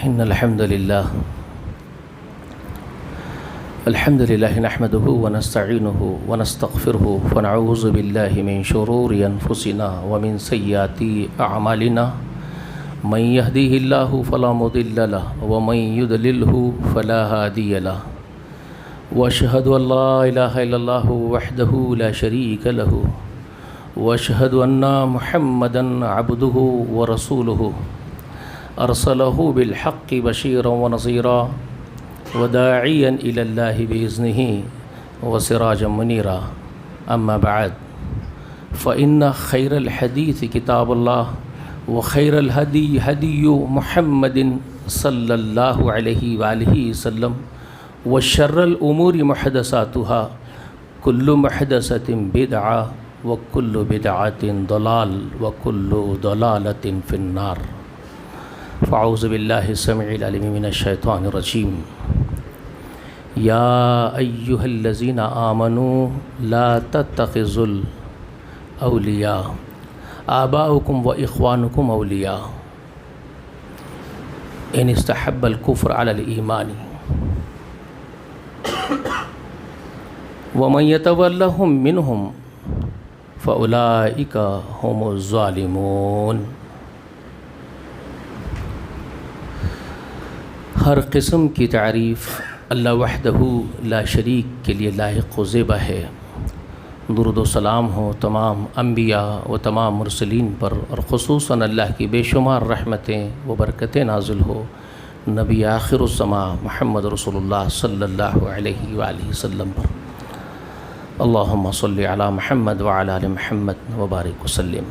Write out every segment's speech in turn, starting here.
إن الحمد لله نحمده ونستعينه ونستغفره ونعوذ بالله من شرور أنفسنا ومن سيئات أعمالنا من يهديه الله فلا مضل له ومن يضلله فلا هادي له وأشهد أن لا إله إلا الله وحده لا شريك له وأشهد أن محمدا عبده ورسوله أرسله بالحق بشيرا ونذيرا وداعيا إلى الله بإذنه وسراجا منيرا أما بعد فإن خير الحديث كتاب الله وخير الهدي هدي محمد صلى الله عليه وآله وسلم وشر الأمور محدثاتها كل محدثة بدعة وكل بدعة ضلال وكل ضلالة في النار فأعوذ بالله السميع العليم من الشيطان الرجيم يا أيها الذين آمنوا لا تتخذوا الأولياء آباؤكم وإخوانكم أولياء إن استحب الكفر على الإيمان ومن يتولهم منهم فأولئك هم الظالمون۔ ہر قسم کی تعریف اللہ وحدہ لا شریک کے لیے لائق و زیبا ہے۔ درود و سلام ہو تمام انبیاء و تمام مرسلین پر، اور خصوصاً اللہ کی بے شمار رحمتیں و برکتیں نازل ہو نبی آخر الزماں محمد رسول اللہ صلی اللہ علیہ وآلہ وسلم پر۔ اللہم صلی علی محمد وعلی آل محمد وبارک وسلم۔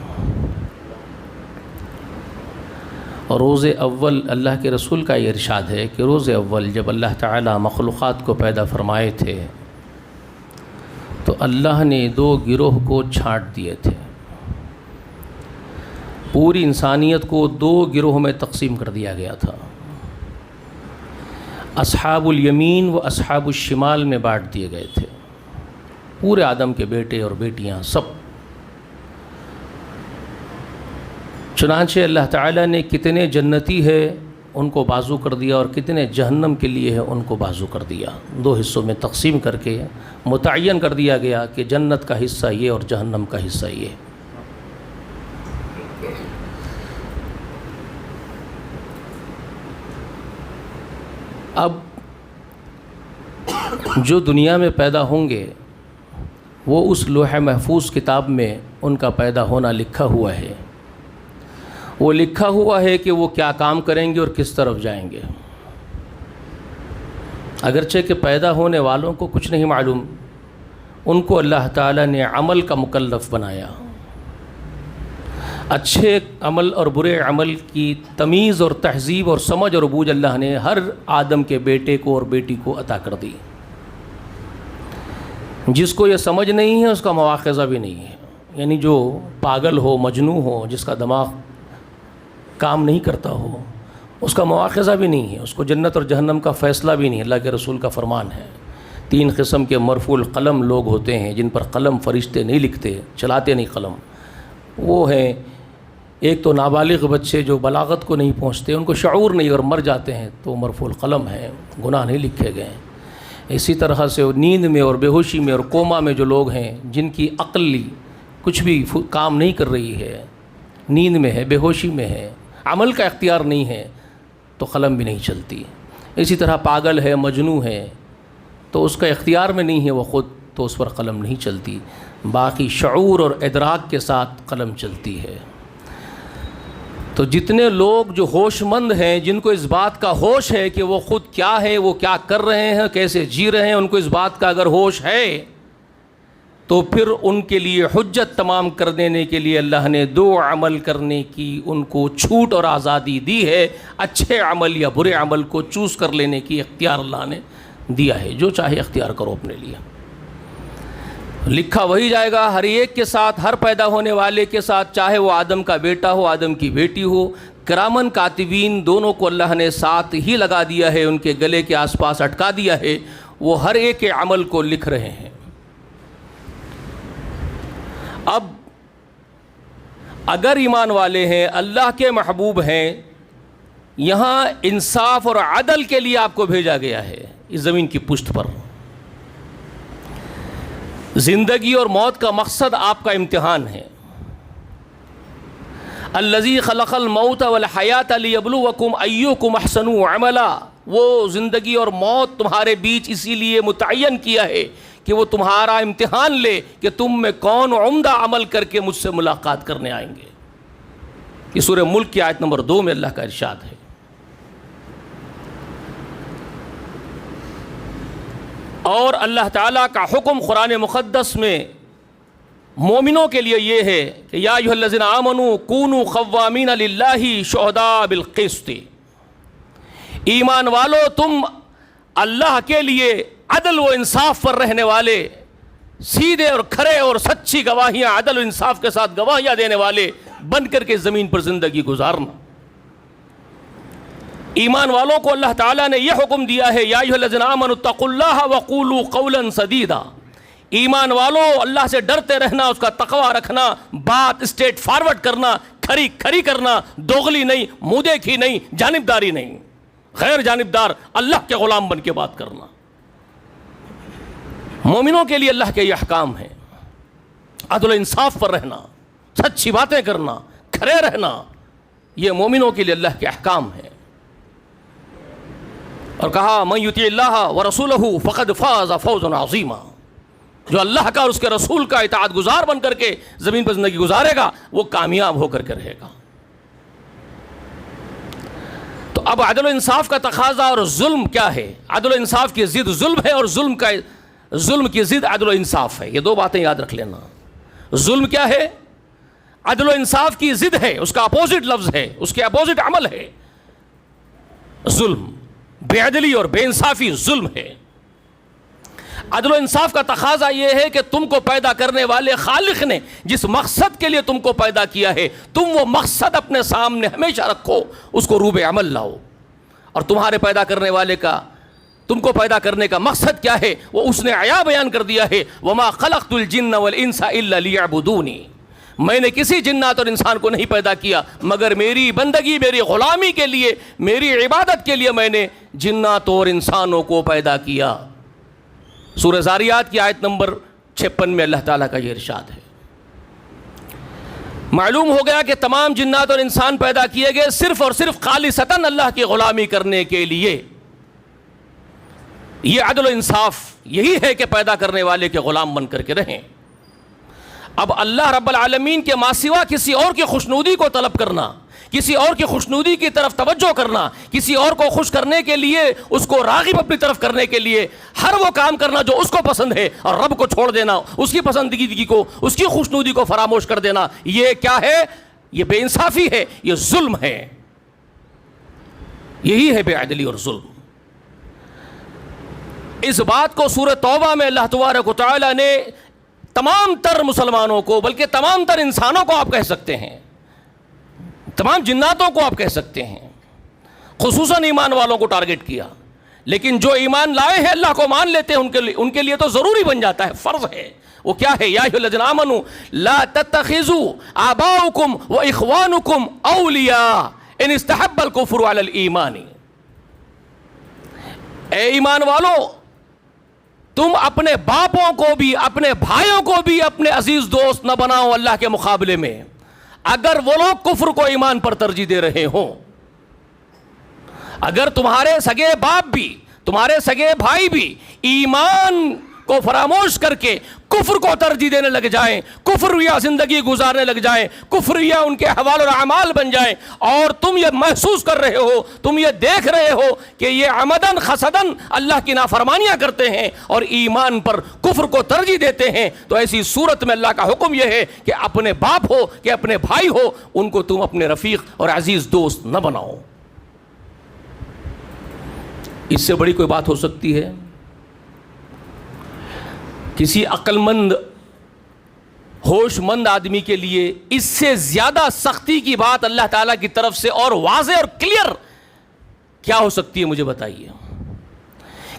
روز اول اللہ کے رسول کا یہ ارشاد ہے کہ روز اول جب اللہ تعالیٰ مخلوقات کو پیدا فرمائے تھے تو اللہ نے دو گروہ کو چھانٹ دیے تھے، پوری انسانیت کو دو گروہ میں تقسیم کر دیا گیا تھا، اصحاب الیمین و اصحاب الشمال میں بانٹ دیے گئے تھے۔ پورے آدم کے بیٹے اور بیٹیاں سب، چنانچہ اللہ تعالیٰ نے کتنے جنتی ہے ان کو بازو کر دیا اور کتنے جہنم کے لیے ہے ان کو بازو کر دیا، دو حصوں میں تقسیم کر کے متعین کر دیا گیا کہ جنت کا حصہ یہ اور جہنم کا حصہ یہ۔ اب جو دنیا میں پیدا ہوں گے وہ اس لوح محفوظ کتاب میں ان کا پیدا ہونا لکھا ہوا ہے، وہ لکھا ہوا ہے کہ وہ کیا کام کریں گے اور کس طرف جائیں گے۔ اگرچہ کہ پیدا ہونے والوں کو کچھ نہیں معلوم، ان کو اللہ تعالیٰ نے عمل کا مکلف بنایا، اچھے عمل اور برے عمل کی تمیز اور تہذیب اور سمجھ اور بوجھ اللہ نے ہر آدم کے بیٹے کو اور بیٹی کو عطا کر دی۔ جس کو یہ سمجھ نہیں ہے اس کا مواخذہ بھی نہیں ہے، یعنی جو پاگل ہو، مجنون ہو، جس کا دماغ کام نہیں کرتا ہو، اس کا مواخذہ بھی نہیں ہے، اس کو جنت اور جہنم کا فیصلہ بھی نہیں۔ اللہ کے رسول کا فرمان ہے، 3 قسم کے مرفوع القلم لوگ ہوتے ہیں جن پر قلم فرشتے نہیں لکھتے، چلاتے نہیں قلم۔ وہ ہیں ایک تو نابالغ بچے جو بلاغت کو نہیں پہنچتے، ان کو شعور نہیں اور مر جاتے ہیں تو مرفوع القلم ہے، گناہ نہیں لکھے گئے۔ اسی طرح سے نیند میں اور بے ہوشی میں اور کوما میں جو لوگ ہیں جن کی عقلی کچھ بھی کام نہیں کر رہی ہے، نیند میں ہے، بے ہوشی میں ہے، عمل کا اختیار نہیں ہے تو قلم بھی نہیں چلتی۔ اسی طرح پاگل ہے، مجنون ہے تو اس کا اختیار میں نہیں ہے وہ خود، تو اس پر قلم نہیں چلتی، باقی شعور اور ادراک کے ساتھ قلم چلتی ہے۔ تو جتنے لوگ جو ہوش مند ہیں، جن کو اس بات کا ہوش ہے کہ وہ خود کیا ہے، وہ کیا کر رہے ہیں، کیسے جی رہے ہیں، ان کو اس بات کا اگر ہوش ہے تو پھر ان کے لیے حجت تمام کر دینے کے لیے اللہ نے 2 عمل کرنے کی ان کو چھوٹ اور آزادی دی ہے۔ اچھے عمل یا برے عمل کو چوز کر لینے کی اختیار اللہ نے دیا ہے، جو چاہے اختیار کرو اپنے لیے۔ لکھا وہی جائے گا ہر ایک کے ساتھ، ہر پیدا ہونے والے کے ساتھ، چاہے وہ آدم کا بیٹا ہو، آدم کی بیٹی ہو۔ کرامن کاتبین دونوں کو اللہ نے ساتھ ہی لگا دیا ہے، ان کے گلے کے آس پاس اٹکا دیا ہے، وہ ہر ایک کے عمل کو لکھ رہے ہیں۔ اب اگر ایمان والے ہیں، اللہ کے محبوب ہیں، یہاں انصاف اور عدل کے لیے آپ کو بھیجا گیا ہے اس زمین کی پشت پر. زندگی اور موت کا مقصد آپ کا امتحان ہے. الذی خلق الموت والحیات لیبلوکم ایکم احسن عملا. وہ زندگی اور موت تمہارے بیچ اسی لیے متعین کیا ہے کہ وہ تمہارا امتحان لے کہ تم میں کون عمدہ عمل کر کے مجھ سے ملاقات کرنے آئیں گے. یہ سورہ ملک کی آیت نمبر 2 میں اللہ کا ارشاد ہے. اور اللہ تعالیٰ کا حکم قرآن مقدس میں مومنوں کے لیے یہ ہے کہ یا ایھا الذین آمنوا کونوا قوامین للہ شہداء بالقسط. ایمان والو تم اللہ کے لیے عدل و انصاف پر رہنے والے، سیدھے اور کھرے اور سچی گواہیاں عدل و انصاف کے ساتھ گواہیاں دینے والے بن کر کے زمین پر زندگی گزارنا. ایمان والوں کو اللہ تعالیٰ نے یہ حکم دیا ہے یا ایھا الذین آمنوا اتقوا اللہ وقولوا قولا سدیدا. ایمان والو اللہ سے ڈرتے رہنا، اس کا تقوی رکھنا، بات اسٹیٹ فارورڈ کرنا، کھری کھری کرنا، دوغلی نہیں، منہ دیکھی نہیں، جانبداری نہیں، غیر جانبدار اللہ کے غلام بن کے بات کرنا. مومنوں کے لیے اللہ کے یہ احکام ہیں. عدل و انصاف پر رہنا، سچی باتیں کرنا، کھرے رہنا، یہ مومنوں کے لیے اللہ کے احکام ہیں. اور کہا من یطیع اللہ ورسولہ فقد فاز فوزا عظیما. جو اللہ کا اور اس کے رسول کا اطاعت گزار بن کر کے زمین پر زندگی گزارے گا وہ کامیاب ہو کر کے رہے گا. تو اب عدل و انصاف کا تقاضا اور ظلم کیا ہے؟ عدل و انصاف کی ضد ظلم ہے اور ظلم کی ضد عدل و انصاف ہے. یہ دو باتیں یاد رکھ لینا. ظلم کیا ہے؟ عدل و انصاف کی ضد ہے، اس کا اپوزٹ لفظ ہے، اس کے اپوزٹ عمل ہے ظلم. بے عدلی اور بے انصافی ظلم ہے. عدل و انصاف کا تقاضا یہ ہے کہ تم کو پیدا کرنے والے خالق نے جس مقصد کے لیے تم کو پیدا کیا ہے تم وہ مقصد اپنے سامنے ہمیشہ رکھو، اس کو روب عمل لاؤ. اور تمہارے پیدا کرنے والے کا، تم کو پیدا کرنے کا مقصد کیا ہے وہ اس نے عیا بیان کر دیا ہے. وما خلقت الجن والانس الا لیعبدونی. میں نے کسی جنات اور انسان کو نہیں پیدا کیا مگر میری بندگی، میری غلامی کے لیے، میری عبادت کے لیے میں نے جناتوں اور انسانوں کو پیدا کیا. سورہ زاریات کی آیت نمبر 56 میں اللہ تعالیٰ کا یہ ارشاد ہے. معلوم ہو گیا کہ تمام جنات اور انسان پیدا کیے گئے صرف اور صرف خالصتاً اللہ کی غلامی کرنے کے لیے. یہ عدل و انصاف یہی ہے کہ پیدا کرنے والے کے غلام بن کر کے رہیں. اب اللہ رب العالمین کے ماں سوا کسی اور کی خوشنودی کو طلب کرنا، کسی اور کی خوشنودی کی طرف توجہ کرنا، کسی اور کو خوش کرنے کے لیے، اس کو راغب اپنی طرف کرنے کے لیے ہر وہ کام کرنا جو اس کو پسند ہے اور رب کو چھوڑ دینا، اس کی پسندیدگی کو، اس کی خوشنودی کو فراموش کر دینا، یہ کیا ہے؟ یہ بے انصافی ہے، یہ ظلم ہے. یہی ہے بے عدلی اور ظلم. اس بات کو سورہ توبہ میں اللہ تبارک و تعالی نے تمام تر مسلمانوں کو، بلکہ تمام تر انسانوں کو آپ کہہ سکتے ہیں، تمام جناتوں کو آپ کہہ سکتے ہیں، خصوصاً ایمان والوں کو ٹارگٹ کیا. لیکن جو ایمان لائے ہیں، اللہ کو مان لیتے ہیں، ان کے لیے تو ضروری بن جاتا ہے، فرض ہے. وہ کیا ہے؟ یا ایھا الذین آمنوا لا تتخذوا آباءکم واخوانکم اولیاء ان استحب الکفر علی الایمان. اے ایمان والو، تم اپنے باپوں کو بھی، اپنے بھائیوں کو بھی اپنے عزیز دوست نہ بناؤ اللہ کے مقابلے میں اگر وہ لوگ کفر کو ایمان پر ترجیح دے رہے ہوں. اگر تمہارے سگے باپ بھی، تمہارے سگے بھائی بھی ایمان کو فراموش کر کے کفر کو ترجیح دینے لگ جائیں، کفریہ زندگی گزارنے لگ جائیں، کفریہ ان کے احوال اور اعمال بن جائیں، اور تم یہ محسوس کر رہے ہو، تم یہ دیکھ رہے ہو کہ یہ عمدن خسدن اللہ کی نافرمانیاں کرتے ہیں اور ایمان پر کفر کو ترجیح دیتے ہیں، تو ایسی صورت میں اللہ کا حکم یہ ہے کہ اپنے باپ ہو کہ اپنے بھائی ہو، ان کو تم اپنے رفیق اور عزیز دوست نہ بناؤ. اس سے بڑی کوئی بات ہو سکتی ہے؟ کسی عقل مند، ہوش مند آدمی کے لیے اس سے زیادہ سختی کی بات اللہ تعالیٰ کی طرف سے اور واضح اور کلیئر کیا ہو سکتی ہے؟ مجھے بتائیے.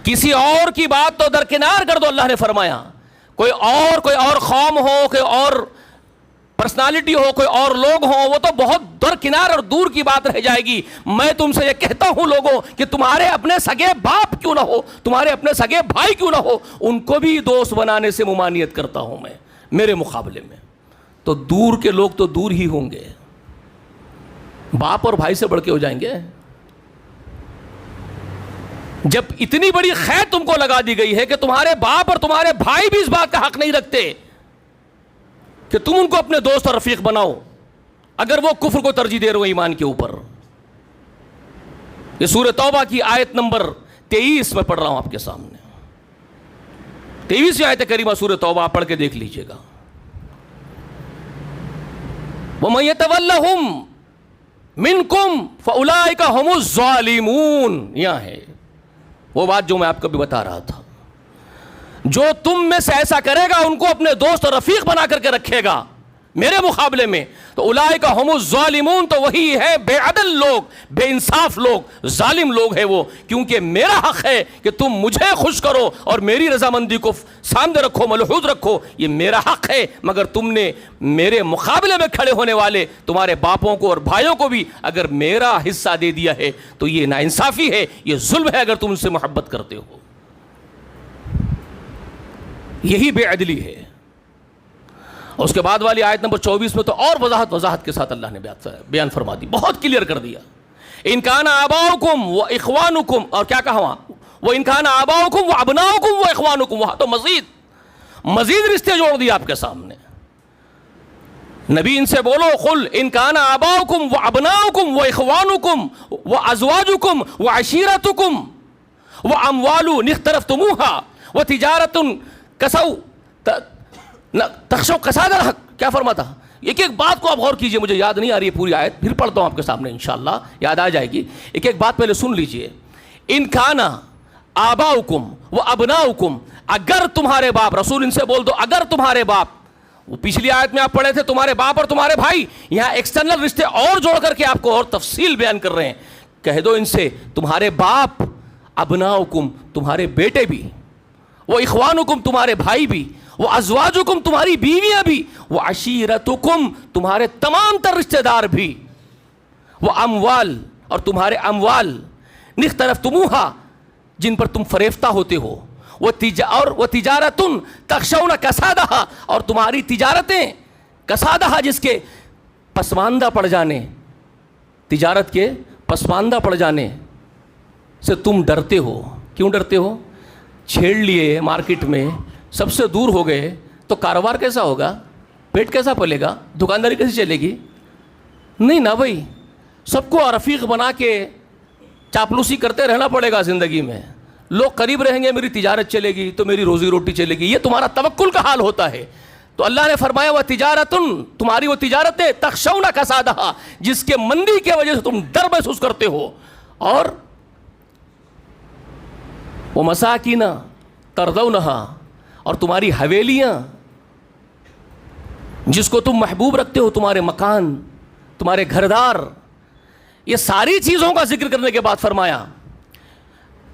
کسی اور کی بات تو درکنار کر دو. اللہ نے فرمایا کوئی اور قوم ہو، کوئی اور پرسنالٹی ہو، کوئی اور لوگ ہوں، وہ تو بہت درکنار اور دور کی بات رہ جائے گی. میں تم سے یہ کہتا ہوں لوگوں کہ تمہارے اپنے سگے باپ کیوں نہ ہو، تمہارے اپنے سگے بھائی کیوں نہ ہو، ان کو بھی دوست بنانے سے ممانعت کرتا ہوں میں میرے مقابلے میں. تو دور کے لوگ تو دور ہی ہوں گے، باپ اور بھائی سے بڑھ کے ہو جائیں گے. جب اتنی بڑی خیر تم کو لگا دی گئی ہے کہ تمہارے باپ اور تمہارے بھائی بھی اس بات کا حق نہیں رکھتے کہ تم ان کو اپنے دوست اور رفیق بناؤ، اگر وہ کفر کو ترجیح دے رہے ہو ایمان کے اوپر. یہ سورہ توبہ کی آیت نمبر 23 میں پڑھ رہا ہوں آپ کے سامنے. 23 آیت کریمہ سورہ توبہ آپ پڑھ کے دیکھ لیجئے گا. وَمَن يَتَوَلَّهُمْ مِنْكُمْ فَأُولَئِكَ هُمُ الظَّالِمُونَ. یہاں ہے وہ بات جو میں آپ کو بھی بتا رہا تھا. جو تم میں سے ایسا کرے گا ان کو اپنے دوست اور رفیق بنا کر کے رکھے گا میرے مقابلے میں، تو اولئک ہم الظالمون، تو وہی ہے بے عدل لوگ، بے انصاف لوگ، ظالم لوگ ہیں وہ. کیونکہ میرا حق ہے کہ تم مجھے خوش کرو اور میری رضامندی کو سامنے رکھو، ملحوظ رکھو، یہ میرا حق ہے. مگر تم نے میرے مقابلے میں کھڑے ہونے والے تمہارے باپوں کو اور بھائیوں کو بھی اگر میرا حصہ دے دیا ہے تو یہ ناانصافی ہے، یہ ظلم ہے اگر تم ان سے محبت کرتے ہو. یہی بے عدلی ہے. اس کے بعد والی آیت نمبر 24 میں تو اور وضاحت کے ساتھ اللہ نے بیان فرما دی، بہت کلیئر کر دیا. ان کان آباؤکم و اخوانکم، اور کیا کہا وہاں، وہ ان کان آباؤکم و ابناؤکم و اخوانکم، وہاں تو مزید رشتے جوڑ دیے آپ کے سامنے. نبی ان سے بولو، قل ان کان آباؤکم و ابناؤکم و اخوانکم و ازواجکم و عشیرتکم و اموال اقترفتموها و تجارت تخشوا کسادها. کیا فرماتا؟ ایک ایک بات کو آپ غور کیجئے، مجھے یاد نہیں آ رہی ہے پوری آیت، پھر پڑھتا ہوں آپ کے سامنے انشاءاللہ یاد آ جائے گی. ایک ایک بات پہلے سن لیجئے. ان کانا آباؤکم و ابناؤکم، اگر تمہارے باپ، رسول ان سے بول دو اگر تمہارے باپ، وہ پچھلی آیت میں آپ پڑھے تھے تمہارے باپ اور تمہارے بھائی، یہاں ایکسٹرنل رشتے اور جوڑ کر کے آپ کو اور تفصیل بیان کر رہے ہیں. کہہ دو ان سے تمہارے باپ، ابناؤکم تمہارے بیٹے بھی، وہ اخوانکم تمہارے بھائی بھی، وہ ازواجکم تمہاری بیویاں بھی، وہ عشیرتکم تمہارے تمام تر رشتہ دار بھی، وہ اموال اور تمہارے اموال، اقترفتموہا جن پر تم فریفتہ ہوتے ہو، وہ تجارت تخشون کسادہا اور تمہاری تجارتیں، کسادہا جس کے پسماندہ پڑ جانے، تجارت کے پسماندہ پڑ جانے سے تم ڈرتے ہو. کیوں ڈرتے ہو؟ چھیڑ لیے مارکیٹ میں، سب سے دور ہو گئے تو کاروبار کیسا ہوگا، پیٹ کیسا پلے گا، دکانداری کیسے چلے گی؟ نہیں نا بھائی، سب کو رفیق بنا کے چاپلوسی کرتے رہنا پڑے گا زندگی میں. لوگ قریب رہیں گے، میری تجارت چلے گی تو میری روزی روٹی چلے گی، یہ تمہارا توکل کا حال ہوتا ہے. تو اللہ نے فرمایا وہ تجارتن، تمہاری وہ تجارتیں تخشون کسادہا جس کے مندی کی وجہ سے تم ڈر محسوس کرتے ہو، اور وہ مساکین ترضونہا اور تمہاری حویلیاں جس کو تم محبوب رکھتے ہو، تمہارے مکان، تمہارے گھردار، یہ ساری چیزوں کا ذکر کرنے کے بعد فرمایا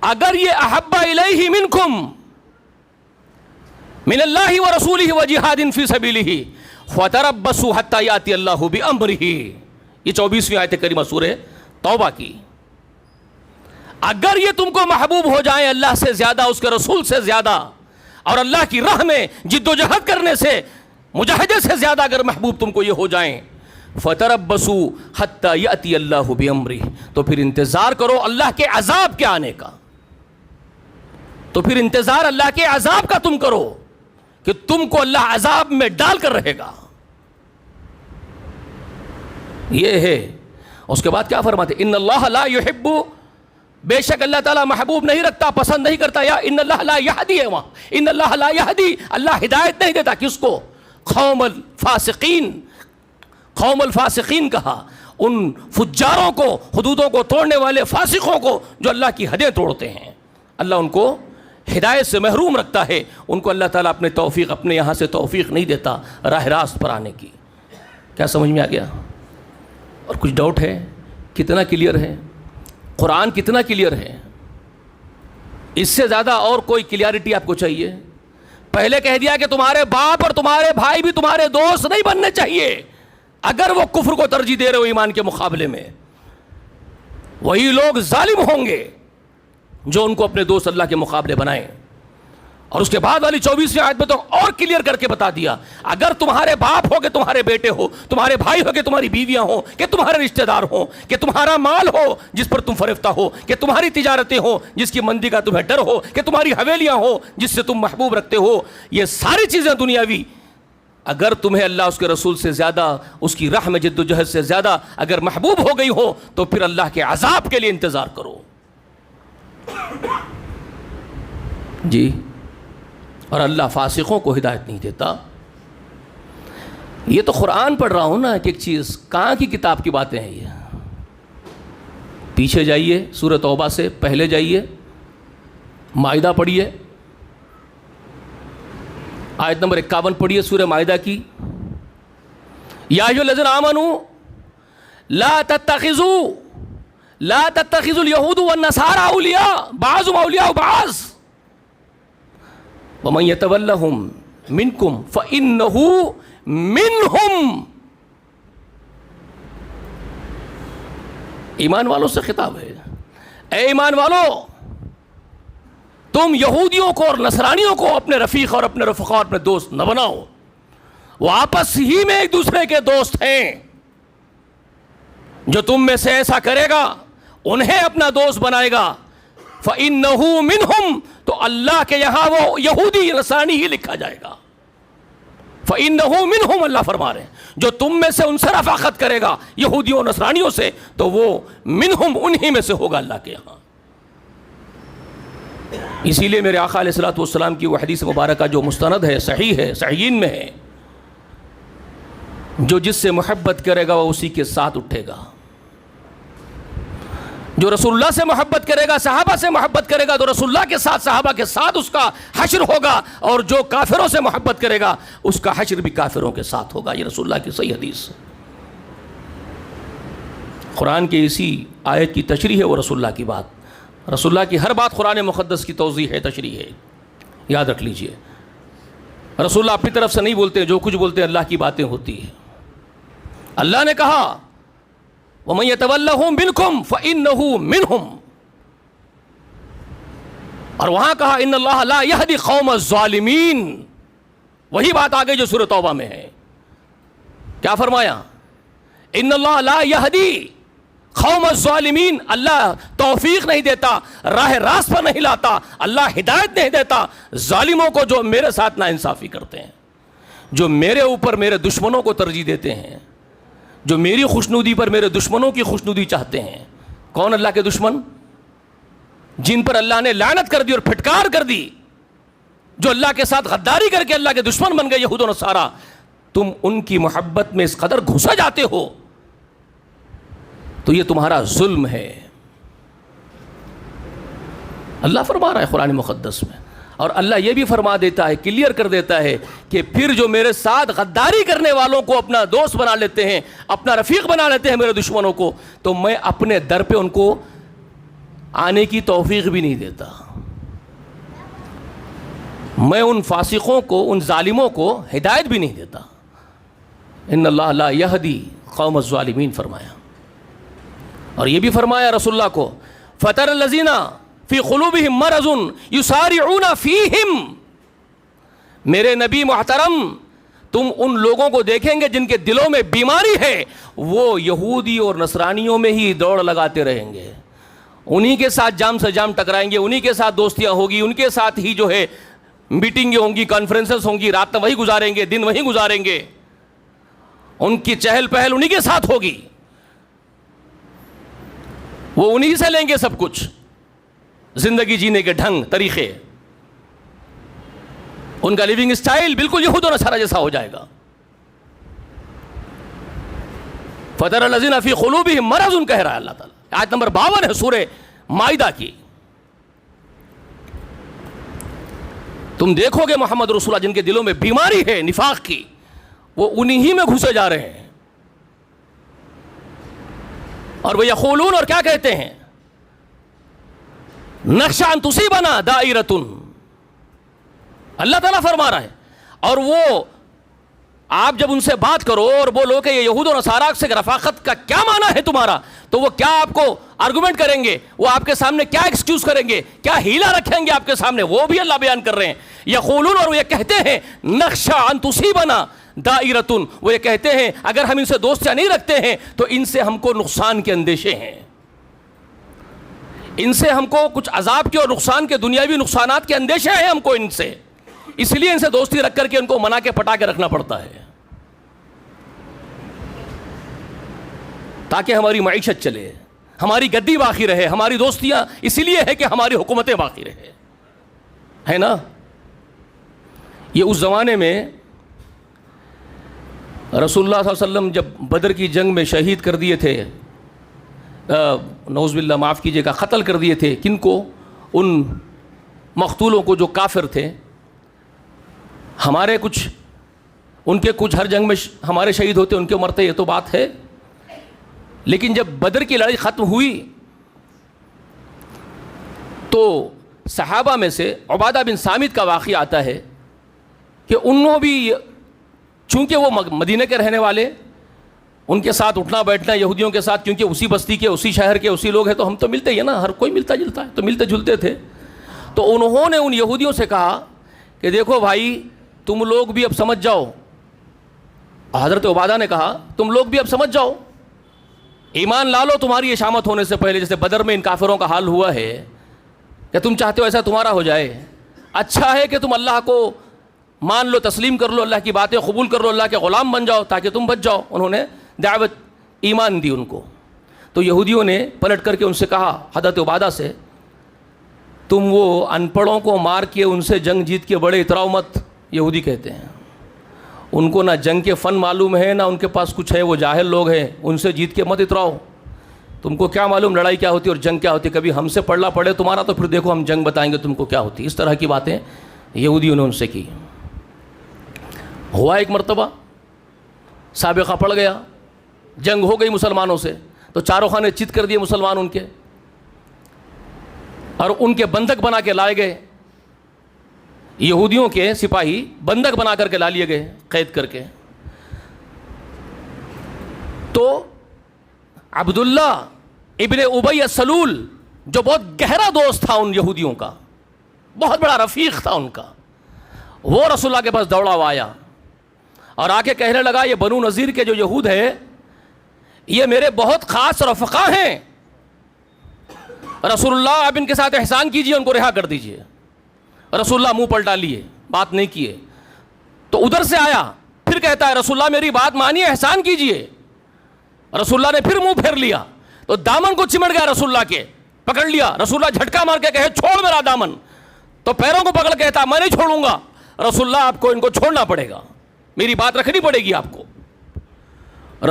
اگر یہ احب الیہ منکم من اللہ ورسولہ وجہاد فی سبیلہ فتربصوا حتی یاتی اللہ بامرہ. یہ 24ویں آیت کریمہ سورہ توبہ کی. اگر یہ تم کو محبوب ہو جائیں اللہ سے زیادہ، اس کے رسول سے زیادہ، اور اللہ کی راہ میں جد و جہد کرنے سے، مجاہدے سے زیادہ اگر محبوب تم کو یہ ہو جائیں، فَتَرَبَّصُوا حَتَّى يَأْتِيَ اللَّهُ بِأَمْرِهِ، تو پھر انتظار کرو اللہ کے عذاب کے آنے کا. تو پھر انتظار اللہ کے عذاب کا تم کرو کہ تم کو اللہ عذاب میں ڈال کر رہے گا. یہ ہے. اس کے بعد کیا فرماتے؟ ان اللہ لا يحب، بے شک اللہ تعالیٰ محبوب نہیں رکھتا، پسند نہیں کرتا. یا ان اللہ لا یہدی ہے وہاں، ان اللہ لا یہدی، اللہ ہدایت نہیں دیتا. کس کو؟ قوم الفاسقین. قوم الفاسقین کہا ان فجاروں کو، حدودوں کو توڑنے والے فاسقوں کو جو اللہ کی حدیں توڑتے ہیں. اللہ ان کو ہدایت سے محروم رکھتا ہے. ان کو اللہ تعالیٰ اپنے توفیق، اپنے یہاں سے توفیق نہیں دیتا راہ راست پر آنے کی. کیا سمجھ میں آ گیا؟ اور کچھ ڈاؤٹ ہے؟ کتنا کلیئر ہے؟ قرآن کتنا کلیئر ہے؟ اس سے زیادہ اور کوئی کلیئرٹی آپ کو چاہیے؟ پہلے کہہ دیا کہ تمہارے باپ اور تمہارے بھائی بھی تمہارے دوست نہیں بننے چاہیے اگر وہ کفر کو ترجیح دے رہے ہو ایمان کے مقابلے میں. وہی لوگ ظالم ہوں گے جو ان کو اپنے دوست اللہ کے مقابلے بنائیں. اور اس کے بعد والی 24ویں آیت میں تو اور کلیئر کر کے بتا دیا, اگر تمہارے باپ ہو کہ تمہارے بیٹے ہو, تمہارے بھائی ہو کہ تمہاری بیویاں ہوں, کہ تمہارے رشتہ دار ہوں, کہ تمہارا مال ہو جس پر تم فریفتہ ہو, کہ تمہاری تجارتیں ہوں جس کی مندی کا تمہیں ڈر ہو, کہ تمہاری حویلیاں ہوں جس سے تم محبوب رکھتے ہو, یہ ساری چیزیں دنیاوی اگر تمہیں اللہ اس کے رسول سے زیادہ, اس کی راہ میں جد و جہد سے زیادہ اگر محبوب ہو گئی ہو تو پھر اللہ کے عذاب کے لیے انتظار کرو. جی, اور اللہ فاسقوں کو ہدایت نہیں دیتا. یہ تو قرآن پڑھ رہا ہوں نا ایک ایک چیز, کہاں کی کتاب کی باتیں ہیں یہ. پیچھے جائیے سورہ توبہ سے پہلے جائیے, مائدہ پڑھیے, آیت نمبر 51 پڑھیے سورہ مائدہ کی. یا ایھا الذین آمنوا لا تتخذوا اليہود والنصارى اولیاء بعضهم اولیاء بعض ومن يتولهم منكم فإنه منهم. ایمان والوں سے خطاب ہے, اے ایمان والو تم یہودیوں کو اور نصرانیوں کو اپنے رفیق اور اپنے رفقا اور اپنے دوست نہ بناؤ, وہ آپس ہی میں ایک دوسرے کے دوست ہیں. جو تم میں سے ایسا کرے گا انہیں اپنا دوست بنائے گا. فَإِنَّهُ مِنْهُمْ, تو اللہ کے یہاں وہ یہودی نصرانی ہی لکھا جائے گا. فَإِنَّهُ مِنْهُمْ, اللہ فرما رہے ہیں جو تم میں سے ان سے رفاقت کرے گا یہودیوں اور نصرانیوں سے تو وہ منہم, انہی میں سے ہوگا اللہ کے یہاں. اسی لیے میرے آقا علیہ الصلوۃ والسلام کی وہ حدیث مبارکہ جو مستند ہے, صحیح ہے, صحیحین میں ہے, جو جس سے محبت کرے گا وہ اسی کے ساتھ اٹھے گا. جو رسول اللہ سے محبت کرے گا, صحابہ سے محبت کرے گا, تو رسول اللہ کے ساتھ صحابہ کے ساتھ اس کا حشر ہوگا. اور جو کافروں سے محبت کرے گا اس کا حشر بھی کافروں کے ساتھ ہوگا. یہ رسول اللہ کی صحیح حدیث. قرآن کے اسی آیت کی تشریح ہے وہ رسول اللہ کی بات. رسول اللہ کی ہر بات قرآن مقدس کی توضیح ہے, تشریح ہے, یاد رکھ لیجئے. رسول اللہ اپنی طرف سے نہیں بولتے, جو کچھ بولتے ہیں اللہ کی باتیں ہوتی ہیں. اللہ نے کہا وَمَن يَتَوَلَّهُم مِّنكُمْ فَإِنَّهُ مِنْهُمْ, اور وہاں کہا ان اللہ لا يهدي قوم الظالمین. وہی بات آ گئی جو سورہ توبہ میں ہے. کیا فرمایا؟ ان اللہ لا يهدي قوم الظالمین, اللہ توفیق نہیں دیتا, راہ راست پر نہیں لاتا, اللہ ہدایت نہیں دیتا ظالموں کو جو میرے ساتھ ناانصافی کرتے ہیں, جو میرے اوپر میرے دشمنوں کو ترجیح دیتے ہیں, جو میری خوشنودی پر میرے دشمنوں کی خوشنودی چاہتے ہیں. کون اللہ کے دشمن؟ جن پر اللہ نے لعنت کر دی اور پھٹکار کر دی, جو اللہ کے ساتھ غداری کر کے اللہ کے دشمن بن گئے, یہود و نصارہ. تم ان کی محبت میں اس قدر گھسا جاتے ہو تو یہ تمہارا ظلم ہے. اللہ فرما رہا ہے قرآن مقدس میں. اور اللہ یہ بھی فرما دیتا ہے, کلیئر کر دیتا ہے کہ پھر جو میرے ساتھ غداری کرنے والوں کو اپنا دوست بنا لیتے ہیں, اپنا رفیق بنا لیتے ہیں, میرے دشمنوں کو, تو میں اپنے در پہ ان کو آنے کی توفیق بھی نہیں دیتا. میں ان فاسقوں کو, ان ظالموں کو ہدایت بھی نہیں دیتا. ان اللہ لا یہدی قوم الظالمین فرمایا. اور یہ بھی فرمایا رسول اللہ کو فَتَرَ الَّذِينَ فِي قُلُوبِهِم مَرَضٌ يُسَارِعُونَ فِيهِمْ. میرے نبی محترم, تم ان لوگوں کو دیکھیں گے جن کے دلوں میں بیماری ہے, وہ یہودی اور نصرانیوں میں ہی دوڑ لگاتے رہیں گے, انہی کے ساتھ جام سے جام ٹکرائیں گے, انہی کے ساتھ دوستیاں ہوگی, ان کے ساتھ ہی جو ہے میٹنگیں ہوں گی, کانفرنسز ہوں گی, رات میں وہی گزاریں گے, دن وہی گزاریں گے, ان کی چہل پہل انہی کے ساتھ ہوگی, وہ انہی سے لیں گے سب کچھ, زندگی جینے کے ڈھنگ طریقے, ان کا لیونگ اسٹائل بالکل یہود و نصارہ جیسا ہو جائے گا. فَتَرَ الَّذِينَ فِي قُلُوبِهِم مَرَضٌ کہہ رہا ہے اللہ تعالیٰ. آیت نمبر 52 ہے سورہ مائدہ کی. تم دیکھو گے محمد رسول اللہ جن کے دلوں میں بیماری ہے نفاق کی, وہ انہی میں گھسے جا رہے ہیں. اور وہ یقولون, اور کیا کہتے ہیں, نخشى ان تصیبنا دائرۃ, اللہ تعالیٰ فرما رہا ہے. اور وہ آپ جب ان سے بات کرو اور بولو کہ یہ یہود و نصارہ سے رفاقت کا کیا معنی ہے تمہارا, تو وہ کیا آپ کو آرگومنٹ کریں گے, وہ آپ کے سامنے کیا ایکسکیوز کریں گے, کیا ہیلا رکھیں گے آپ کے سامنے, وہ بھی اللہ بیان کر رہے ہیں. یقولون, اور وہ یہ کہتے ہیں, نخشى ان تصیبنا دائرۃ, وہ یہ کہتے ہیں اگر ہم ان سے دوستیاں نہیں رکھتے ہیں تو ان سے ہم کو نقصان کے اندیشے ہیں, ان سے ہم کو کچھ عذاب کے اور نقصان کے دنیاوی نقصانات کے اندیشے ہیں ہم کو ان سے, اس لیے ان سے دوستی رکھ کر کے ان کو منا کے پٹا کے رکھنا پڑتا ہے تاکہ ہماری معیشت چلے, ہماری گدی باقی رہے. ہماری دوستیاں اسی لیے ہے کہ ہماری حکومتیں باقی رہے, ہے نا. یہ اس زمانے میں رسول اللہ صلی اللہ علیہ وسلم جب بدر کی جنگ میں شہید کر دیے تھے, نعوذ باللہ معاف کیجیے گا, قتل کر دیے تھے. کن کو؟ ان مقتولوں کو جو کافر تھے. ہمارے کچھ, ان کے کچھ ہر جنگ میں ہمارے شہید ہوتے, ان کے مرتے, یہ تو بات ہے. لیکن جب بدر کی لڑائی ختم ہوئی تو صحابہ میں سے عبادہ بن صامت کا واقعہ آتا ہے کہ انہوں بھی, چونکہ وہ مدینہ کے رہنے والے, ان کے ساتھ اٹھنا بیٹھنا یہودیوں کے ساتھ, کیونکہ اسی بستی کے, اسی شہر کے, اسی لوگ ہیں, تو ہم تو ملتے ہی ہیں نا, ہر کوئی ملتا جلتا ہے, تو ملتے جلتے تھے. تو انہوں نے ان یہودیوں سے کہا کہ دیکھو بھائی, تم لوگ بھی اب سمجھ جاؤ. حضرت عبادہ نے کہا تم لوگ بھی اب سمجھ جاؤ, ایمان لا لو تمہاری اشامت ہونے سے پہلے, جیسے بدر میں ان کافروں کا حال ہوا ہے کہ تم چاہتے ہو ایسا تمہارا ہو جائے. اچھا ہے کہ تم اللہ کو مان لو, تسلیم کر لو, اللہ کی باتیں قبول کر لو, اللہ کے غلام بن جاؤ تاکہ تم بچ جاؤ. انہوں نے دعوت ایمان دی ان کو. تو یہودیوں نے پلٹ کر کے ان سے کہا, حضرت عبادہ سے, تم وہ ان پڑھوں کو مار کے ان سے جنگ جیت کے بڑے اتراؤ مت. یہودی کہتے ہیں ان کو نہ جنگ کے فن معلوم ہے, نہ ان کے پاس کچھ ہے, وہ جاہل لوگ ہیں, ان سے جیت کے مت اتراؤ. تم کو کیا معلوم لڑائی کیا ہوتی ہے اور جنگ کیا ہوتی ہے, کبھی ہم سے پڑھنا پڑے تمہارا تو پھر دیکھو ہم جنگ بتائیں گے تم کو کیا ہوتی ہے. اس طرح کی باتیں یہودیوں نے ان سے کی. ہوا ایک مرتبہ سابقہ پڑ گیا, جنگ ہو گئی مسلمانوں سے, تو چاروں خانے چت کر دیے مسلمان ان کے, اور ان کے بندک بنا کے لائے گئے. یہودیوں کے سپاہی بندک بنا کر کے لا لیے گئے, قید کر کے. تو عبداللہ ابن ابی السلول, جو بہت گہرا دوست تھا ان یہودیوں کا, بہت بڑا رفیق تھا ان کا, وہ رسول اللہ کے پاس دوڑا ہوا آیا اور آ کے کہنے لگا, یہ بنو نذیر کے جو یہود ہیں یہ میرے بہت خاص رفقا ہیں, رسول اللہ آپ ان کے ساتھ احسان کیجئے, ان کو رہا کر دیجئے. رسول اللہ منہ پلٹا لیے, بات نہیں کیے. تو ادھر سے آیا, پھر کہتا ہے رسول اللہ میری بات مانیے, احسان کیجئے. رسول اللہ نے پھر منہ پھیر لیا, تو دامن کو چمٹ گیا رسول اللہ کے, پکڑ لیا. رسول اللہ جھٹکا مار کے کہے چھوڑ میرا دامن, تو پیروں کو پکڑ کہتا میں نہیں چھوڑوں گا. رسول اللہ آپ کو ان کو چھوڑنا پڑے گا, میری بات رکھنی پڑے گی آپ کو.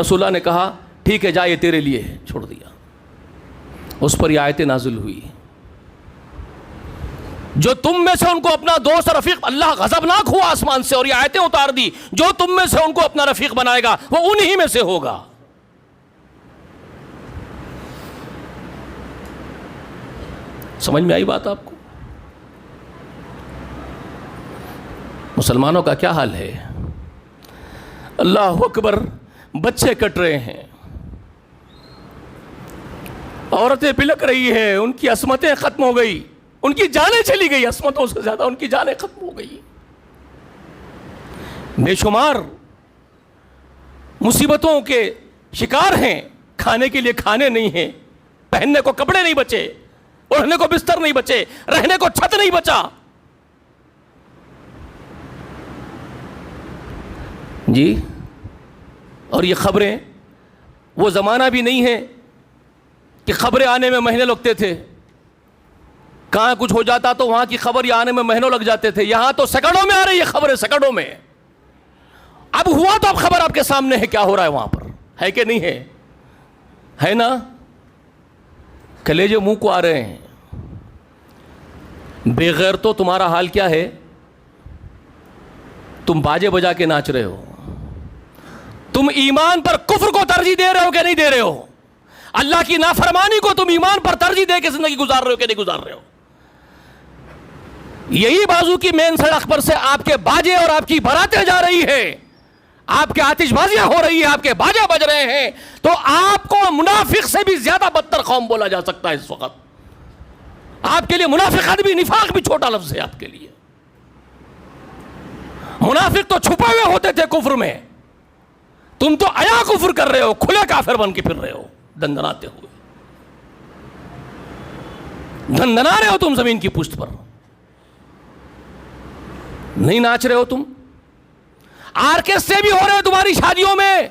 رسول اللہ نے کہا ٹھیک ہے جا, یہ تیرے لیے ہے, چھوڑ دیا. اس پر یہ آیتیں نازل ہوئی, جو تم میں سے ان کو اپنا دوست اور رفیق, اللہ غضبناک ہوا آسمان سے اور یہ آیتیں اتار دی, جو تم میں سے ان کو اپنا رفیق بنائے گا وہ انہی میں سے ہوگا. سمجھ میں آئی بات آپ کو؟ مسلمانوں کا کیا حال ہے؟ اللہ اکبر, بچے کٹ رہے ہیں, عورتیں پلک رہی ہیں, ان کی عصمتیں ختم ہو گئی, ان کی جانیں چلی گئی, عصمتوں سے زیادہ ان کی جانیں ختم ہو گئی. بے شمار مصیبتوں کے شکار ہیں, کھانے کے لیے کھانے نہیں ہیں, پہننے کو کپڑے نہیں بچے, اڑھنے کو بستر نہیں بچے, رہنے کو چھت نہیں بچا. جی, اور یہ خبریں, وہ زمانہ بھی نہیں ہے کہ خبریں آنے میں مہینے لگتے تھے. کہاں کچھ ہو جاتا تو وہاں کی خبر یہ آنے میں مہینوں لگ جاتے تھے. یہاں تو سیکنڈوں میں آ رہی ہے خبریں, سیکنڈوں میں. اب ہوا تو اب خبر آپ کے سامنے ہے, کیا ہو رہا ہے وہاں پر, ہے کہ نہیں ہے, ہے نا. کلیجے منہ کو آ رہے ہیں. بے غیر تو تمہارا حال کیا ہے, تم باجے بجا کے ناچ رہے ہو, تم ایمان پر کفر کو ترجیح دے رہے ہو کہ نہیں دے رہے ہو, اللہ کی نافرمانی کو تم ایمان پر ترجیح دے کے زندگی گزار رہے ہو کہ نہیں گزار رہے ہو. یہی بازو کی مین سڑک پر سے آپ کے باجے اور آپ کی باراتیں جا رہی ہے، آپ کے آتش بازیاں ہو رہی ہیں، آپ کے باجے بج رہے ہیں، تو آپ کو منافق سے بھی زیادہ بدتر قوم بولا جا سکتا ہے اس وقت. آپ کے لیے منافقت بھی، نفاق بھی چھوٹا لفظ ہے آپ کے لیے. منافق تو چھپے ہوئے ہوتے تھے کفر میں، تم تو عیا کفر کر رہے ہو، کھلے کافر بن کے پھر رہے ہو دندناتے ہوئے. دندنا رہے ہو تم زمین کی پشت پر، نہیں ناچ رہے ہو تم. آرکسٹرے بھی ہو رہے ہیں تمہاری شادیوں میں.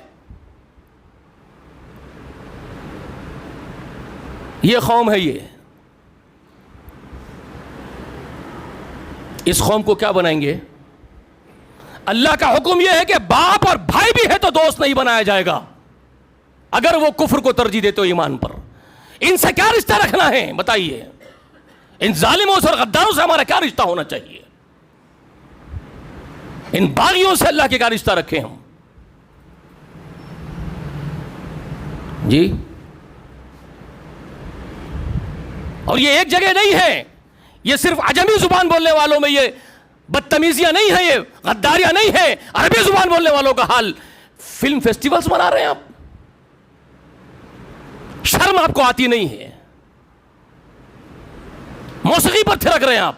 یہ قوم ہے، یہ اس قوم کو کیا بنائیں گے؟ اللہ کا حکم یہ ہے کہ باپ اور بھائی بھی ہے تو دوست نہیں بنایا جائے گا اگر وہ کفر کو ترجیح دیتے ہو ایمان پر. ان سے کیا رشتہ رکھنا ہے بتائیے؟ ان ظالموں سے اور غداروں سے ہمارا کیا رشتہ ہونا چاہیے؟ ان باغیوں سے اللہ کے کیا رشتہ رکھیں ہم؟ جی. اور یہ ایک جگہ نہیں ہے، یہ صرف عجمی زبان بولنے والوں میں یہ بدتمیزیاں نہیں ہیں، یہ غداریاں نہیں ہیں. عربی زبان بولنے والوں کا حال، فلم فیسٹیولز منا رہے ہیں آپ، شرم آپ کو آتی نہیں ہے. موسیقی پر تھرک رہے ہیں آپ.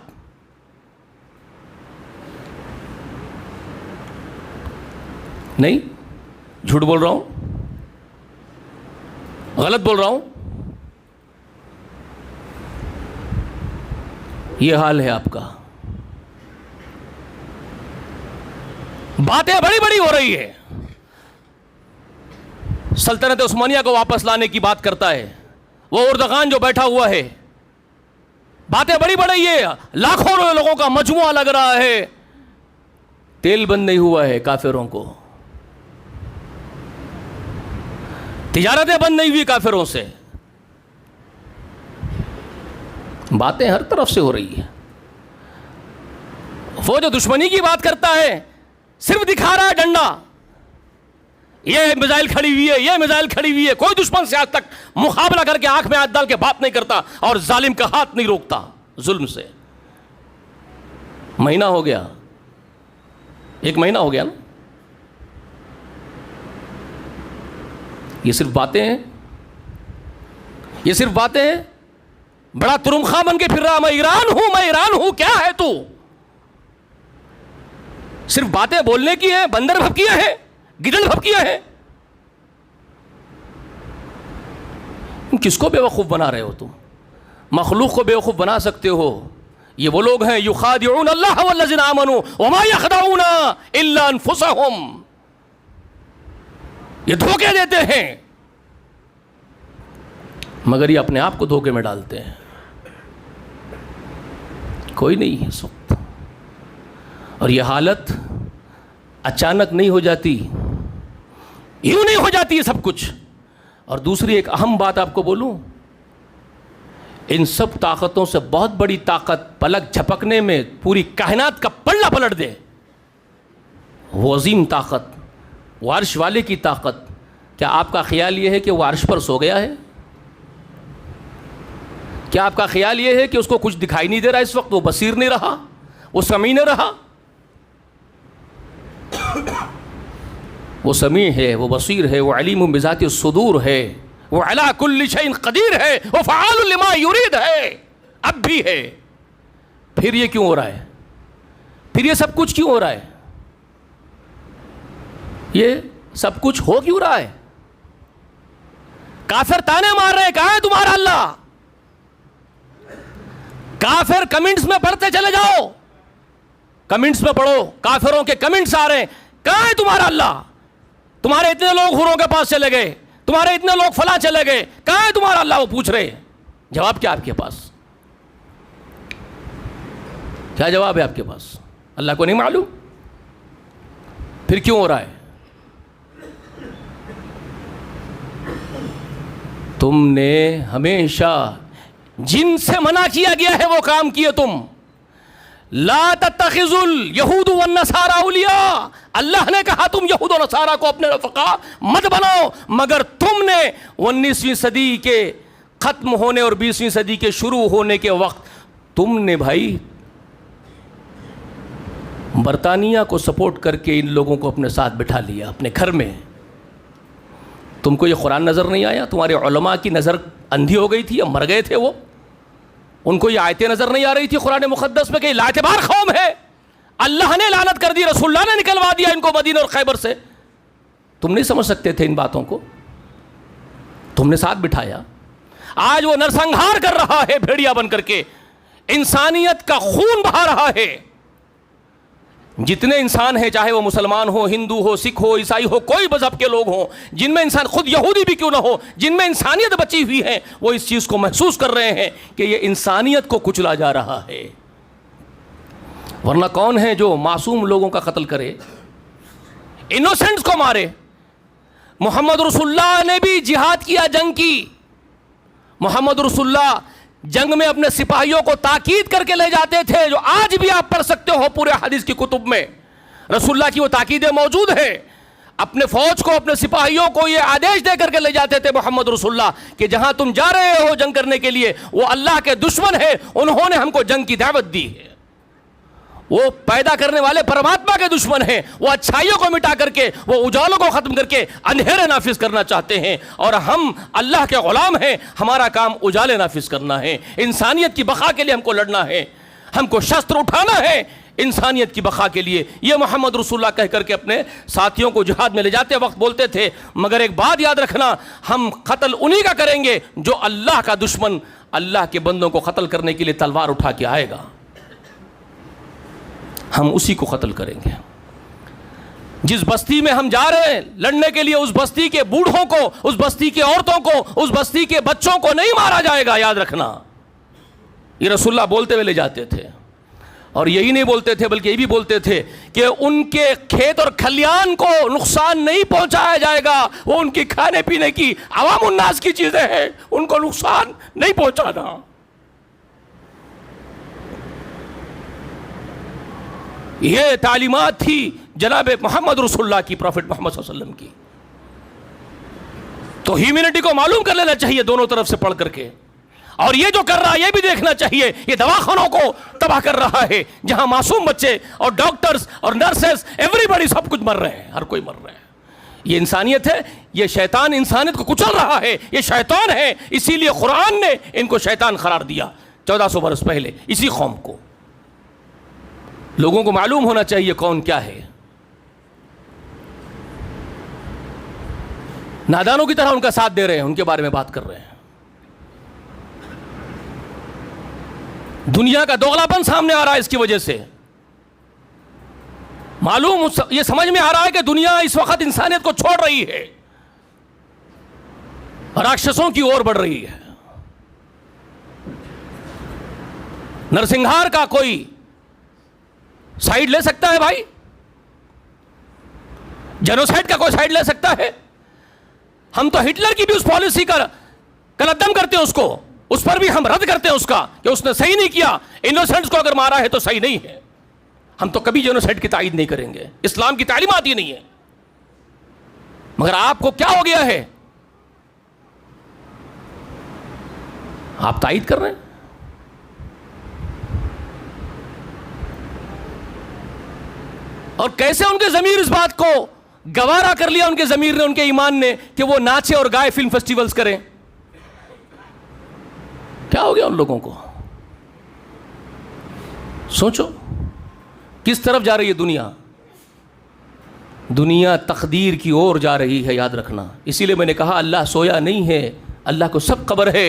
نہیں، جھوٹ بول رہا ہوں، غلط بول رہا ہوں؟ یہ حال ہے آپ کا. باتیں بڑی بڑی ہو رہی ہے. سلطنت عثمانیہ کو واپس لانے کی بات کرتا ہے وہ اردغان جو بیٹھا ہوا ہے. باتیں بڑی بڑی ہے، لاکھوں لوگوں کا مجموعہ لگ رہا ہے. تیل بند نہیں ہوا ہے کافروں کو، تجارتیں بند نہیں ہوئی کافروں سے. باتیں ہر طرف سے ہو رہی ہے. وہ جو دشمنی کی بات کرتا ہے صرف دکھا رہا ہے ڈنڈا، یہ میزائل کھڑی ہوئی ہے، یہ میزائل کھڑی ہوئی ہے. کوئی دشمن سے آج تک مقابلہ کر کے آنکھ میں ہاتھ ڈال کے بات نہیں کرتا اور ظالم کا ہاتھ نہیں روکتا ظلم سے. مہینہ ہو گیا، 1 مہینہ ہو گیا نا. یہ صرف باتیں ہیں، یہ صرف باتیں ہیں. بڑا ترمخا بن کے پھر رہا، میں ایران ہوں، میں ایران ہوں. کیا ہے تو؟ صرف باتیں بولنے کی ہیں، بندر بھپکیاں ہیں، گدڑ بھپکیاں ہیں. کس کو بیوقوف بنا رہے ہو تم؟ مخلوق کو بیوقوف بنا سکتے ہو. یہ وہ لوگ ہیں یخادعون اللہ والذین آمنوا وما یخدعون الا انفسهم. یہ دھوکے دیتے ہیں مگر یہ اپنے آپ کو دھوکے میں ڈالتے ہیں. کوئی نہیں ہے اس وقت. اور یہ حالت اچانک نہیں ہو جاتی، یوں نہیں ہو جاتی ہے سب کچھ. اور دوسری ایک اہم بات آپ کو بولوں، ان سب طاقتوں سے بہت بڑی طاقت پلک جھپکنے میں پوری کائنات کا پلڑا پلٹ دے، وہ عظیم طاقت، وہ عرش والے کی طاقت. کیا آپ کا خیال یہ ہے کہ وہ عرش پر سو گیا ہے؟ کیا آپ کا خیال یہ ہے کہ اس کو کچھ دکھائی نہیں دے رہا اس وقت؟ وہ بصیر نہیں رہا، وہ سمیع نہیں رہا؟ وہ سمیع ہے، وہ بصیر ہے، وہ علیم بذات الصدور ہے، وہ علی کل شیء قدیر ہے، وہ فعال لما یرید ہے. اب بھی ہے. پھر یہ کیوں ہو رہا ہے؟ پھر یہ سب کچھ کیوں ہو رہا ہے؟ یہ سب کچھ ہو کیوں رہا ہے؟ کافر تانے مار رہے ہیں، کہاں ہے تمہارا اللہ؟ کافر کمنٹس میں پڑھتے چلے جاؤ، کمنٹس میں پڑھو، کافروں کے کمنٹس آ رہے ہیں، کہاں ہے تمہارا اللہ؟ تمہارے اتنے لوگ حوروں کے پاس چلے گئے، تمہارے اتنے لوگ فلاں چلے گئے، کہاں ہے تمہارا اللہ؟ وہ پوچھ رہے ہیں. جواب کیا آپ کے پاس؟ کیا جواب ہے آپ کے پاس؟ اللہ کو نہیں معلوم؟ پھر کیوں ہو رہا ہے؟ تم نے ہمیشہ جن سے منع کیا گیا ہے وہ کام کیے تم. لا تتخذوا اليہود والنصارى اولیاء. اللہ نے کہا تم یہود و نصارہ کو اپنے رفقا مت بناؤ، مگر تم نے 19ویں صدی کے ختم ہونے اور 20ویں صدی کے شروع ہونے کے وقت تم نے بھائی برطانیہ کو سپورٹ کر کے ان لوگوں کو اپنے ساتھ بٹھا لیا اپنے گھر میں. تم کو یہ قرآن نظر نہیں آیا؟ تمہارے علماء کی نظر اندھی ہو گئی تھی یا مر گئے تھے وہ؟ ان کو یہ آیتیں نظر نہیں آ رہی تھی قرآن مقدس میں کہ لاعتبار قوم ہے, اللہ نے لعنت کر دی, رسول اللہ نے نکلوا دیا ان کو مدینہ اور خیبر سے؟ تم نہیں سمجھ سکتے تھے ان باتوں کو؟ تم نے ساتھ بٹھایا. آج وہ نرسنگھار کر رہا ہے بھیڑیا بن کر کے, انسانیت کا خون بہا رہا ہے. جتنے انسان ہیں, چاہے وہ مسلمان ہو, ہندو ہو, سکھ ہو, عیسائی ہو, کوئی مذہب کے لوگ ہوں, جن میں انسان, خود یہودی بھی کیوں نہ ہو, جن میں انسانیت بچی ہوئی ہے, وہ اس چیز کو محسوس کر رہے ہیں کہ یہ انسانیت کو کچلا جا رہا ہے. ورنہ کون ہے جو معصوم لوگوں کا قتل کرے, انوسنٹس کو مارے؟ محمد رسول اللہ نے بھی جہاد کیا, جنگ کی. محمد رسول اللہ جنگ میں اپنے سپاہیوں کو تاکید کر کے لے جاتے تھے, جو آج بھی آپ پڑھ سکتے ہو پورے حدیث کی کتب میں. رسول اللہ کی وہ تاکیدیں موجود ہیں. اپنے فوج کو, اپنے سپاہیوں کو یہ آدیش دے کر کے لے جاتے تھے محمد رسول اللہ کہ جہاں تم جا رہے ہو جنگ کرنے کے لیے, وہ اللہ کے دشمن ہے, انہوں نے ہم کو جنگ کی دعوت دی ہے. وہ پیدا کرنے والے پرماتما کے دشمن ہیں. وہ اچھائیوں کو مٹا کر کے, وہ اجالوں کو ختم کر کے اندھیرے نافذ کرنا چاہتے ہیں, اور ہم اللہ کے غلام ہیں. ہمارا کام اجالے نافذ کرنا ہے. انسانیت کی بقا کے لیے ہم کو لڑنا ہے, ہم کو شستر اٹھانا ہے انسانیت کی بقا کے لیے. یہ محمد رسول اللہ کہہ کر کے اپنے ساتھیوں کو جہاد میں لے جاتے وقت بولتے تھے. مگر ایک بات یاد رکھنا, ہم قتل انہی کا کریں گے جو اللہ کا دشمن اللہ کے بندوں کو قتل کرنے کے لیے تلوار اٹھا کے آئے گا. ہم اسی کو قتل کریں گے. جس بستی میں ہم جا رہے ہیں لڑنے کے لیے, اس بستی کے بوڑھوں کو, اس بستی کے عورتوں کو, اس بستی کے بچوں کو نہیں مارا جائے گا, یاد رکھنا. یہ رسول اللہ بولتے ہوئے لے جاتے تھے. اور یہی نہیں بولتے تھے بلکہ یہ بھی بولتے تھے کہ ان کے کھیت اور کھلیان کو نقصان نہیں پہنچایا جائے گا, وہ ان کی کھانے پینے کی, عوام الناس کی چیزیں ہیں, ان کو نقصان نہیں پہنچانا. یہ تعلیمات تھی جناب محمد رسول اللہ کی, پروفٹ محمد صلی اللہ علیہ وسلم کی. تو ہیومینٹی کو معلوم کر لینا چاہیے دونوں طرف سے پڑھ کر کے. اور یہ جو کر رہا ہے یہ بھی دیکھنا چاہیے, یہ دواخانوں کو تباہ کر رہا ہے, جہاں معصوم بچے اور ڈاکٹرز اور نرسز, ایوری سب کچھ مر رہے ہیں, ہر کوئی مر رہا ہے. یہ انسانیت ہے؟ یہ شیطان انسانیت کو کچل رہا ہے, یہ شیطان ہے. اسی لیے قرآن نے ان کو شیطان قرار دیا 1400 برس پہلے اسی قوم کو. لوگوں کو معلوم ہونا چاہیے کون کیا ہے. نادانوں کی طرح ان کا ساتھ دے رہے ہیں, ان کے بارے میں بات کر رہے ہیں. دنیا کا دوغلاپن سامنے آ رہا ہے اس کی وجہ سے. معلوم, یہ سمجھ میں آ رہا ہے کہ دنیا اس وقت انسانیت کو چھوڑ رہی ہے, راکشسوں کی اور بڑھ رہی ہے. نرسنگھار کا کوئی سائیڈ لے سکتا ہے بھائی؟ جنوسائیڈ کا کوئی سائیڈ لے سکتا ہے؟ ہم تو ہٹلر کی بھی اس پالیسی کا کلدم کرتے ہیں, اس پر بھی ہم رد کرتے ہیں اس کا کہ اس نے صحیح نہیں کیا. انوسنٹس کو اگر مارا ہے تو صحیح نہیں ہے. ہم تو کبھی جنوسائیڈ کی تائید نہیں کریں گے, اسلام کی تعلیمات ہی نہیں ہے. مگر آپ کو کیا ہو گیا ہے, آپ تائید کر رہے ہیں. اور کیسے ان کے ضمیر اس بات کو گوارا کر لیا, ان کے ضمیر نے, ان کے ایمان نے, کہ وہ ناچے اور گائے, فلم فیسٹیولز کریں. کیا ہو گیا ان لوگوں کو؟ سوچو کس طرف جا رہی ہے دنیا. دنیا تقدیر کی اور جا رہی ہے, یاد رکھنا. اسی لیے میں نے کہا اللہ سویا نہیں ہے, اللہ کو سب خبر ہے.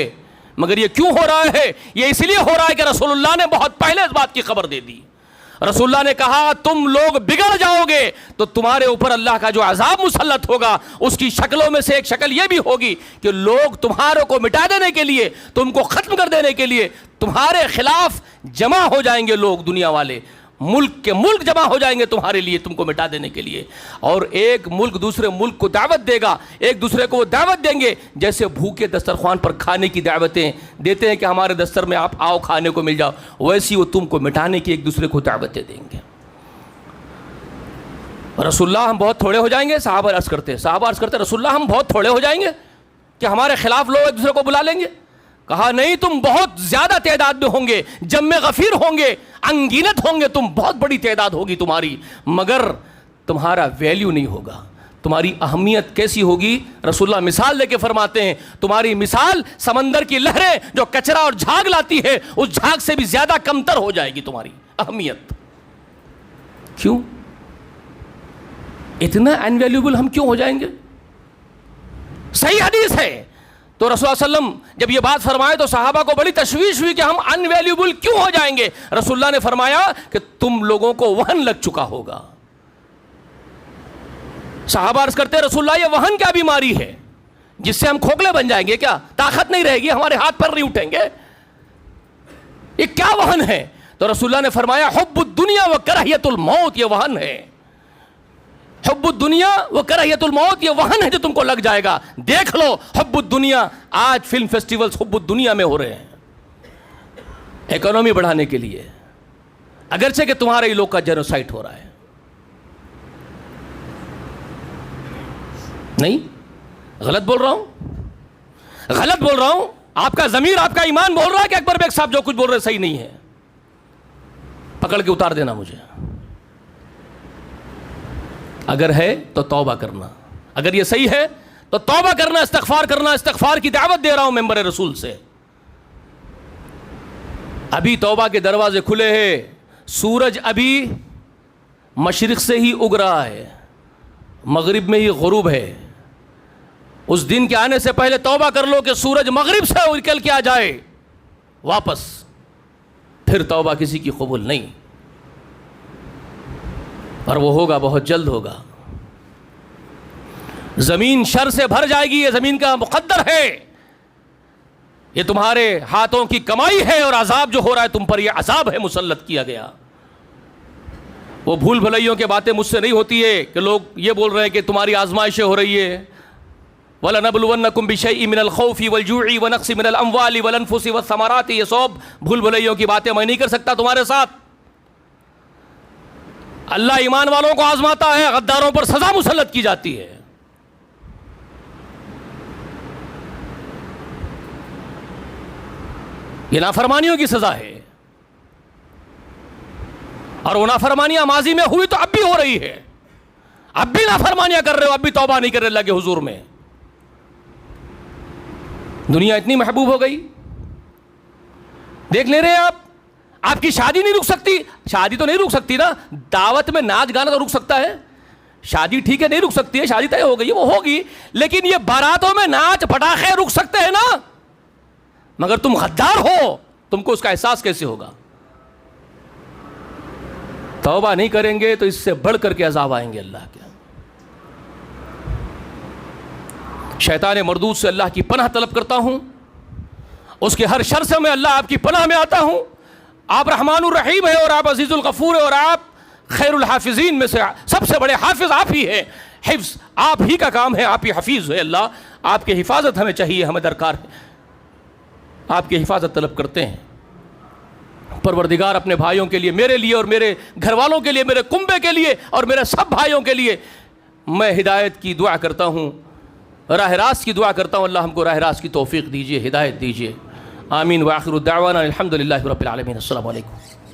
مگر یہ کیوں ہو رہا ہے؟ یہ اس لیے ہو رہا ہے کہ رسول اللہ نے بہت پہلے اس بات کی خبر دے دی. رسول اللہ نے کہا تم لوگ بگڑ جاؤ گے تو تمہارے اوپر اللہ کا جو عذاب مسلط ہوگا, اس کی شکلوں میں سے ایک شکل یہ بھی ہوگی کہ لوگ تمہاروں کو مٹا دینے کے لیے, تم کو ختم کر دینے کے لیے تمہارے خلاف جمع ہو جائیں گے لوگ, دنیا والے. ملک کے ملک جمع ہو جائیں گے تمہارے لیے, تم کو مٹا دینے کے لیے. اور ایک ملک دوسرے ملک کو دعوت دے گا, ایک دوسرے کو وہ دعوت دیں گے جیسے بھوکے دسترخوان پر کھانے کی دعوتیں دیتے ہیں کہ ہمارے دستر میں آپ آؤ کھانے کو مل جاؤ, ویسی وہ تم کو مٹانے کی ایک دوسرے کو دعوتیں دیں گے. رسول اللہ ہم بہت تھوڑے ہو جائیں گے. صحابہ عرض کرتے رسول اللہ ہم بہت تھوڑے ہو جائیں گے کہ ہمارے خلاف لوگ ایک دوسرے کو بلا لیں گے. کہا نہیں، تم بہت زیادہ تعداد میں ہوں گے، جم غفیر ہوں گے، انگینت ہوں گے، تم بہت بڑی تعداد ہوگی تمہاری، مگر تمہارا ویلیو نہیں ہوگا، تمہاری اہمیت کیسی ہوگی؟ رسول اللہ مثال دے کے فرماتے ہیں تمہاری مثال سمندر کی لہریں جو کچرا اور جھاگ لاتی ہے، اس جھاگ سے بھی زیادہ کمتر ہو جائے گی تمہاری اہمیت۔ کیوں؟ اتنا انویلیبل ہم کیوں ہو جائیں گے؟ صحیح حدیث ہے۔ تو رسول اللہ علیہ وسلم جب یہ بات فرمائے تو صحابہ کو بڑی تشویش ہوئی کہ ہم انویلیبل کیوں ہو جائیں گے؟ رسول اللہ نے فرمایا کہ تم لوگوں کو وہن لگ چکا ہوگا۔ صحابہ عرض کرتے رسول اللہ یہ وہن کیا بیماری ہے جس سے ہم کھوکھلے بن جائیں گے؟ کیا طاقت نہیں رہے گی، ہمارے ہاتھ پر نہیں اٹھیں گے؟ یہ کیا وہن ہے؟ تو رسول اللہ نے فرمایا حب الدنیا و کراہیت الموت، یہ وہن ہے۔ حب الدنیا و کراہیت الموت، یہ وہن ہے جو تم کو لگ جائے گا۔ دیکھ لو حب الدنیا، آج فلم فیسٹیولز حب الدنیا میں ہو رہے ہیں اکانومی بڑھانے کے لیے، اگرچہ کہ تمہارے لوگ کا جینوسائڈ ہو رہا ہے۔ نہیں، غلط بول رہا ہوں، غلط بول رہا ہوں، آپ کا ضمیر، آپ کا ایمان بول رہا ہے کہ اکبر بیگ صاحب جو کچھ بول رہے صحیح نہیں ہے، پکڑ کے اتار دینا مجھے۔ اگر ہے تو توبہ کرنا، اگر یہ صحیح ہے تو توبہ کرنا، استغفار کرنا، استغفار کی دعوت دے رہا ہوں ممبر رسول سے۔ ابھی توبہ کے دروازے کھلے ہیں، سورج ابھی مشرق سے ہی اگ رہا ہے، مغرب میں ہی غروب ہے۔ اس دن کے آنے سے پہلے توبہ کر لو کہ سورج مغرب سے نکل کے آ جائے واپس، پھر توبہ کسی کی قبول نہیں، اور وہ ہوگا بہت جلد ہوگا۔ زمین شر سے بھر جائے گی، یہ زمین کا مقدر ہے، یہ تمہارے ہاتھوں کی کمائی ہے، اور عذاب جو ہو رہا ہے تم پر، یہ عذاب ہے مسلط کیا گیا۔ وہ بھول بھلائیوں کے باتیں مجھ سے نہیں ہوتی ہے کہ لوگ یہ بول رہے ہیں کہ تمہاری آزمائشیں ہو رہی ہے۔ وَلَنَبْلُوَنَّكُمْ بِشَيْءٍ مِّنَ الْخَوْفِ وَالْجُوعِ وَنَقْصٍ مِّنَ الْأَمْوَالِ وَالْأَنفُسِ وَالثَّمَرَاتِ، یہ سب بھول بھلائیوں کی باتیں میں نہیں کر سکتا تمہارے ساتھ۔ اللہ ایمان والوں کو آزماتا ہے، غداروں پر سزا مسلط کی جاتی ہے۔ یہ نافرمانیوں کی سزا ہے، اور وہ نافرمانیاں ماضی میں ہوئی تو اب بھی ہو رہی ہے، اب بھی نافرمانیاں کر رہے ہو، اب بھی توبہ نہیں کر رہے اللہ کے حضور میں۔ دنیا اتنی محبوب ہو گئی، دیکھ لے رہے ہیں آپ کی شادی نہیں رک سکتی، شادی تو نہیں رک سکتی نا، دعوت میں ناچ گانا تو رک سکتا ہے، شادی ٹھیک ہے نہیں رک سکتی ہے، شادی طے ہو گئی ہے وہ ہوگی، لیکن یہ باراتوں میں ناچ پٹاخے رک سکتے ہیں نا، مگر تم غدار ہو، تم کو اس کا احساس کیسے ہوگا؟ توبہ نہیں کریں گے تو اس سے بڑھ کر کے عذاب آئیں گے اللہ کے۔ شیطان مردود سے اللہ کی پناہ طلب کرتا ہوں، اس کے ہر شر سے میں اللہ آپ کی پناہ میں آتا ہوں۔ آپ رحمان الرحیم ہے، اور آپ عزیز الغفور ہے، اور آپ خیر الحافظین میں سے سب سے بڑے حافظ آپ ہی ہیں، حفظ آپ ہی کا کام ہے، آپ ہی حفیظ ہے۔ اللہ آپ کی حفاظت ہمیں چاہیے، ہمیں درکار ہے، آپ کی حفاظت طلب کرتے ہیں۔ پروردگار اپنے بھائیوں کے لیے، میرے لیے اور میرے گھر والوں کے لیے، میرے کنبے کے لیے اور میرے سب بھائیوں کے لیے میں ہدایت کی دعا کرتا ہوں، راہ راست کی دعا کرتا ہوں۔ اللہ ہم کو راہ راست کی توفیق دیجیے، ہدایت دیجیے، آمین۔ وآخر الدعوانا الحمد للہ رب العالمین۔ السلام علیکم۔